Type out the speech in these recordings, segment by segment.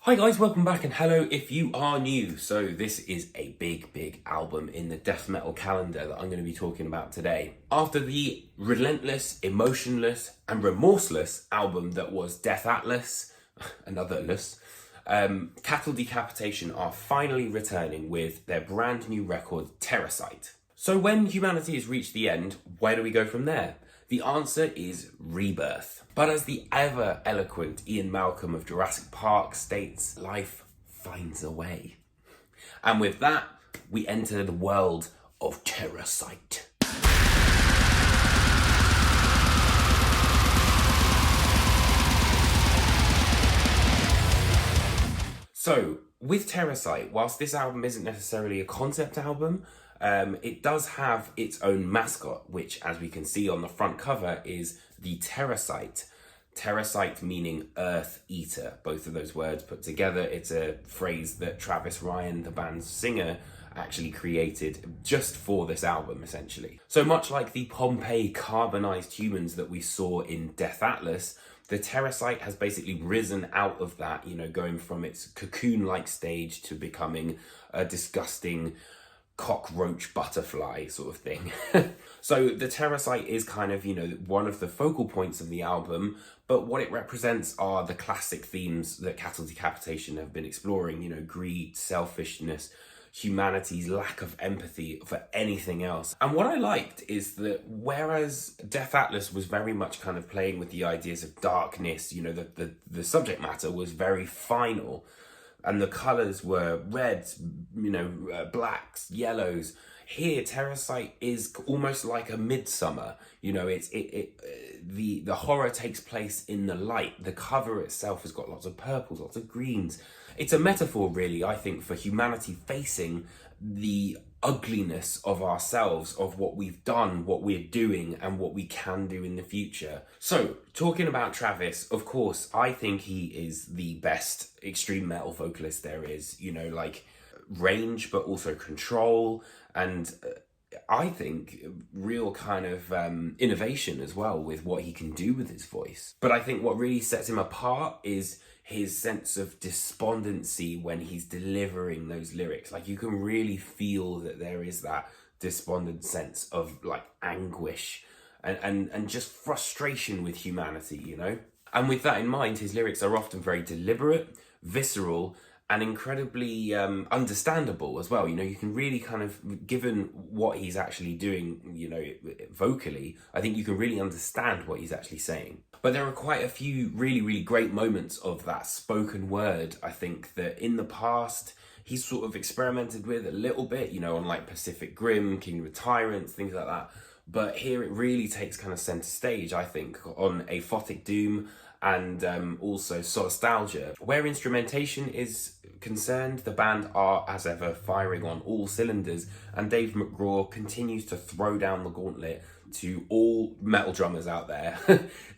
Hi guys, welcome back, and hello if you are new. So this is a big album in the death metal calendar that I'm going to be talking about today. After the relentless, emotionless and remorseless album that was Death Atlas, another less, Cattle Decapitation are finally returning with their brand new record Terrasite. So when humanity has reached the end, where do we go from there? The answer is rebirth. But as the ever eloquent Ian Malcolm of Jurassic Park states, life finds a way. And with that, we enter the world of Terrasite. So, with Terrasite, whilst this album isn't necessarily a concept album, it does have its own mascot, which, as we can see on the front cover, is the Terrasite. Terrasite meaning earth eater. Both of those words put together, it's a phrase that Travis Ryan, the band's singer, actually created just for this album, essentially. So much like the Pompeii carbonized humans that we saw in Death Atlas, the Terrasite has basically risen out of that, going from its cocoon-like stage to becoming a disgusting cockroach butterfly sort of thing. So the Terrasite is kind of, one of the focal points of the album, but what it represents are the classic themes that Cattle Decapitation have been exploring, greed, selfishness, humanity's lack of empathy for anything else. And what I liked is that whereas Death Atlas was very much kind of playing with the ideas of darkness, the subject matter was very final, and the colours were reds, blacks, yellows. Here, Terrasite is almost like a midsummer. The horror takes place in the light. The cover itself has got lots of purples, lots of greens. It's a metaphor, really, I think, for humanity facing the ugliness of ourselves, of what we've done, what we're doing, and what we can do in the future. So, talking about Travis, of course, I think he is the best extreme metal vocalist there is. Range, but also control, and I think real kind of innovation as well with what he can do with his voice. But I think what really sets him apart is his sense of despondency when he's delivering those lyrics. You can really feel that there is that despondent sense of anguish and just frustration with humanity, And with that in mind, his lyrics are often very deliberate, visceral, and incredibly understandable as well. You can really kind of, given what he's actually doing, vocally, I think you can really understand what he's actually saying. But there are quite a few really great moments of that spoken word, I think, that in the past he's sort of experimented with a little bit, on Pacific Grim, Kingdom of Tyrants, things like that. But here it really takes kind of center stage, I think, on Aphotic Doom and also Solastalgia. Where instrumentation is concerned, the band are, as ever, firing on all cylinders, and Dave McGraw continues to throw down the gauntlet to all metal drummers out there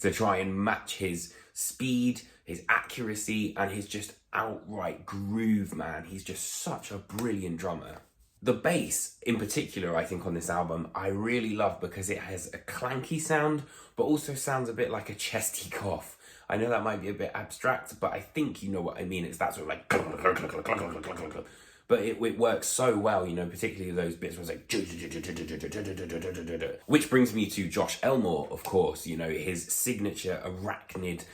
to try and match his speed, his accuracy, and his just outright groove, man. He's just such a brilliant drummer. The bass, in particular, I think on this album, I really love because it has a clanky sound, but also sounds a bit like a chesty cough. I know that might be a bit abstract, but I think you know what I mean. It's that sort of but it works so well, particularly those bits where it's which brings me to Josh Elmore, of course, his signature arachnid,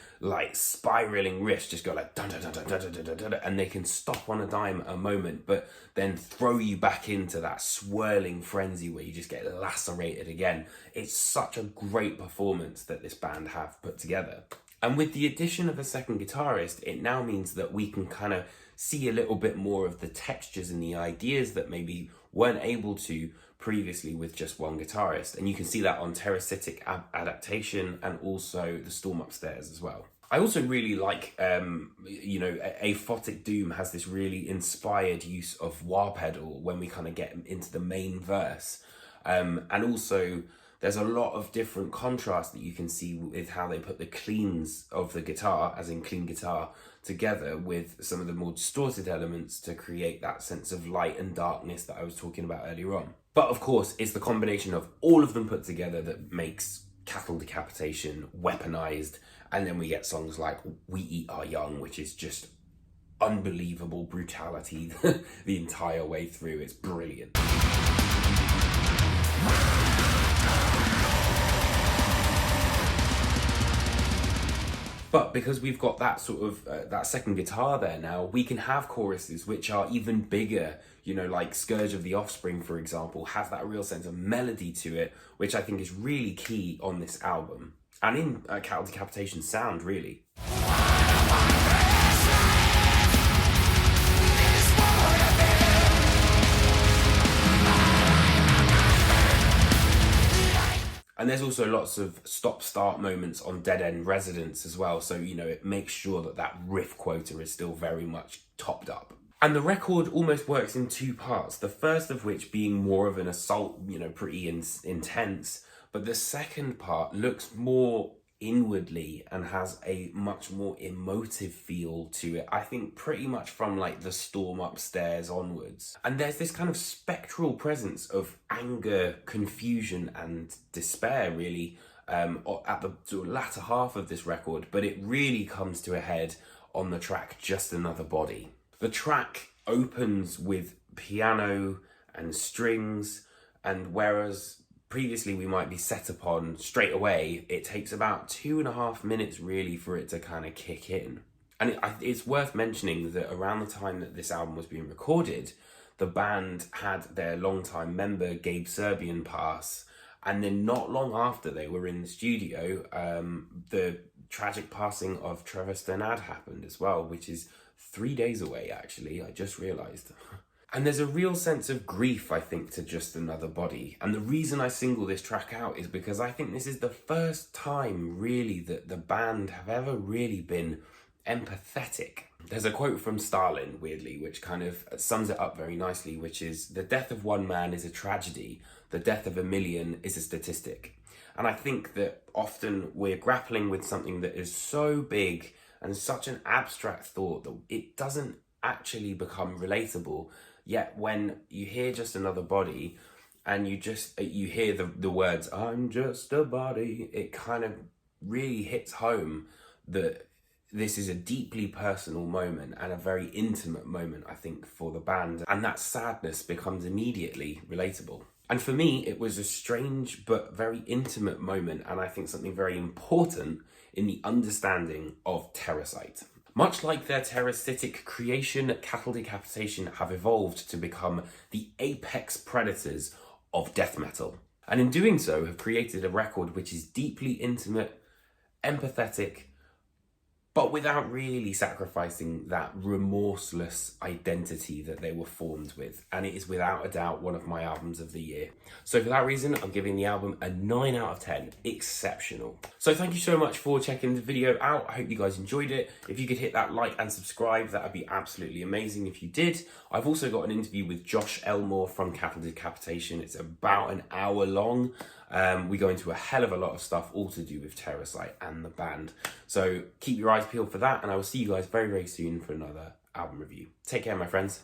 spiraling riffs just go and they can stop on a dime at a moment, but then throw you back into that swirling frenzy where you just get lacerated again. It's such a great performance that this band have put together. And with the addition of a second guitarist, it now means that we can kind of see a little bit more of the textures and the ideas that maybe weren't able to previously with just one guitarist. And you can see that on Terrasite Adaptation and also The Storm Upstairs as well. I also really like, Aphotic Doom has this really inspired use of wah pedal when we kind of get into the main verse. And also, there's a lot of different contrast that you can see with how they put the cleans of the guitar, as in clean guitar, together with some of the more distorted elements to create that sense of light and darkness that I was talking about earlier on. But of course, it's the combination of all of them put together that makes Cattle Decapitation weaponized, and then we get songs like We Eat Our Young, which is just unbelievable brutality the entire way through. It's brilliant. But because we've got that sort of, that second guitar there now, we can have choruses which are even bigger, you know, like Scourge of the Offspring, for example, has that real sense of melody to it, which I think is really key on this album. And in Cattle Decapitation sound, really. And there's also lots of stop-start moments on Dead End Residence as well. So, you know, it makes sure that that riff quota is still very much topped up. And the record almost works in two parts. The first of which being more of an assault, you know, pretty intense. But the second part looks more inwardly and has a much more emotive feel to it. I think pretty much from like The Storm Upstairs onwards. And there's this kind of spectral presence of anger, confusion and despair really at the sort of latter half of this record, but it really comes to a head on the track Just Another Body. The track opens with piano and strings, and whereas previously we might be set upon straight away, it takes about 2.5 minutes really for it to kind of kick in. And it's worth mentioning that around the time that this album was being recorded, the band had their longtime member Gabe Serbian pass, and then not long after they were in the studio, the tragic passing of Trevor Stannard happened as well, which is 3 days away actually, I just realised. And there's a real sense of grief, I think, to Just Another Body. And the reason I single this track out is because I think this is the first time, really, that the band have ever really been empathetic. There's a quote from Stalin, weirdly, which kind of sums it up very nicely, which is, "The death of one man is a tragedy. The death of a million is a statistic." And I think that often we're grappling with something that is so big and such an abstract thought that it doesn't actually become relatable. Yet when you hear Just Another Body and you hear the words, "I'm just a body," it kind of really hits home that this is a deeply personal moment and a very intimate moment, I think, for the band. And that sadness becomes immediately relatable. And for me, it was a strange but very intimate moment, and I think something very important in the understanding of Terrasite. Much like their terrasitic creation, Cattle Decapitation have evolved to become the apex predators of death metal. And in doing so, have created a record which is deeply intimate, empathetic, but without really sacrificing that remorseless identity that they were formed with. And it is without a doubt one of my albums of the year. So for that reason, I'm giving the album a 9 out of 10. Exceptional. So thank you so much for checking the video out. I hope you guys enjoyed it. If you could hit that like and subscribe, that would be absolutely amazing if you did. I've also got an interview with Josh Elmore from Cattle Decapitation. It's about an hour long. We go into a hell of a lot of stuff, all to do with Terrasite and the band. So keep your eyes peeled for that, and I will see you guys very, very soon for another album review. Take care, my friends.